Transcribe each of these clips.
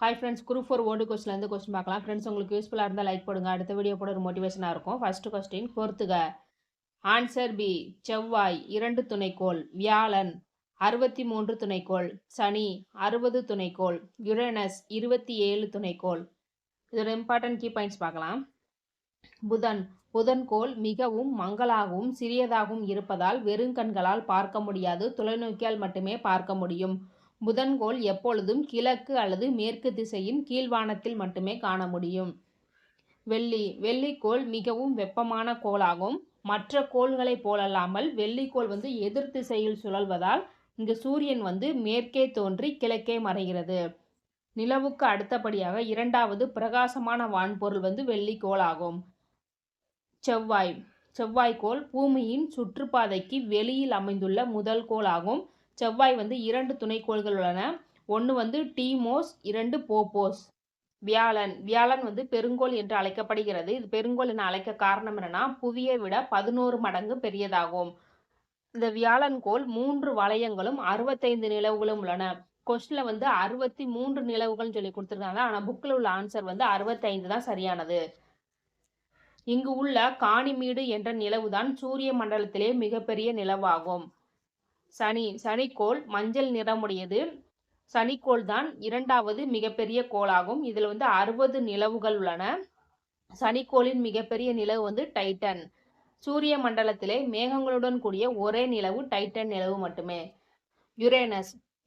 Hi friends, group 4 old கொஸ்டின்லேருந்து question பார்க்கலாம். Friends, உங்களுக்கு யூஸ்ஃபுல்லாக இருந்தால் லைக் போடுங்க. அடுத்த வீடியோ போட ஒரு மோட்டிவேஷனாக இருக்கும். ஃபர்ஸ்ட் கொஸ்டின் பொறுத்துக. ஆன்சர் பி செவ்வாய் 2 துணைக்கோள், வியாழன் 63 துணைக்கோள், சனி 60 துணைக்கோள், யுரேனஸ் 27 துணைக்கோள். இதோட இம்பார்ட்டன்ட் கீ பாயிண்ட்ஸ் பார்க்கலாம். புதன் கோள் மிகவும் மங்கலாகவும் சிறியதாகவும் இருப்பதால் வெறுங்கண்களால் பார்க்க முடியாது, தொலைநோக்கியால் மட்டுமே பார்க்க முடியும். புதன்கோள் எப்பொழுதும் கிழக்கு அல்லது மேற்கு திசையின் கீழ்வானத்தில் மட்டுமே காண முடியும். வெள்ளிக்கோள் மிகவும் வெப்பமான கோளாகும். மற்ற கோள்களைப் போலல்லாமல் வெள்ளிக்கோள் எதிர் திசையில் சுழல்வதால் இங்கு சூரியன் மேற்கே தோன்றி கிழக்கே மறைகிறது. நிலவுக்கு அடுத்தபடியாக இரண்டாவது பிரகாசமான வான்பொருள் வெள்ளிக்கோள் ஆகும். செவ்வாய்க்கோள் பூமியின் சுற்றுப்பாதைக்கு வெளியில் அமைந்துள்ள முதல் கோள் ஆகும். செவ்வாய் 2 துணைக்கோள்கள் உள்ளன. ஒன்று டீமோஸ், 2 போப்போஸ். வியாழன் பெருங்கோள் என்று அழைக்கப்படுகிறது. இது பெருங்கோள் என அழைக்க காரணம் என்னன்னா, புவியை விட 11 மடங்கு பெரியதாகும். இந்த வியாழன் கோள் 3 வளையங்களும் 65 நிலவுகளும் உள்ளன. கொஸ்டின்ல 63 நிலவுகள் சொல்லி கொடுத்துருக்காங்க. ஆனா புக்ல உள்ள ஆன்சர் 65 தான் சரியானது. இங்கு உள்ள காணிமீடு என்ற நிலவுதான் சூரிய மண்டலத்திலே மிகப்பெரிய நிலவாகும். சனிக்கோள் மஞ்சள் நிறமுடையது. சனிக்கோள் தான் இரண்டாவது மிகப்பெரிய கோளாகும். இதில் 60 நிலவுகள் உள்ளன. சனிக்கோளின் மிகப்பெரிய நிலவு டைட்டன். சூரிய மண்டலத்திலே மேகங்களுடன் கூடிய ஒரே நிலவு டைட்டன் நிலவு மட்டுமே.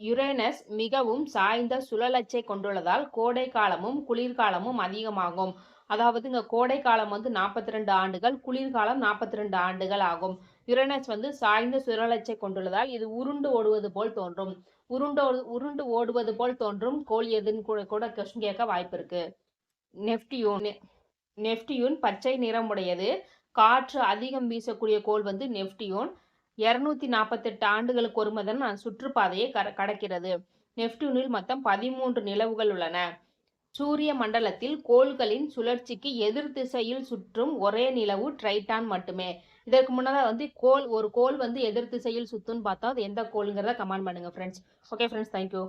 யுரேனஸ் மிகவும் சாய்ந்த சுழலச்சை கொண்டுள்ளதால் கோடை காலமும் குளிர்காலமும் அதிகமாகும். அதாவது இங்க கோடை காலம் 42 ஆண்டுகள், குளிர்காலம் 42 ஆண்டுகள் ஆகும். யுரேனஸ் சாய்ந்த சுழலச்சை கொண்டுள்ளதால் இது உருண்டு ஓடுவது போல் தோன்றும். உருண்டு ஓடுவது போல் தோன்றும் கோள் எதுன்னு கூட கொஸ்டின் கேட்க வாய்ப்பு இருக்கு. நெப்டியூன் பச்சை நிறமுடையது. காற்று அதிகம் வீசக்கூடிய கோள் நெப்டியூன். 248 ஆண்டுகளுக்கு ஒரு முறை சுற்றுப்பாதையை கடக்கிறது. நெப்டியூனில் மொத்தம் 13 நிலவுகள் உள்ளன. சூரிய மண்டலத்தில் கோள்களின் சுழற்சிக்கு எதிர் திசையில் சுற்றும் ஒரே நிலவு டைட்டன் மட்டுமே. இதற்கு முன்னதாக ஒரு கோள் எதிர் திசையில் சுத்துன்னு பார்த்தோம். அது எந்த கோள்ங்கிறத கமெண்ட் பண்ணுங்க ஃப்ரெண்ட்ஸ். Okay friends, thank you.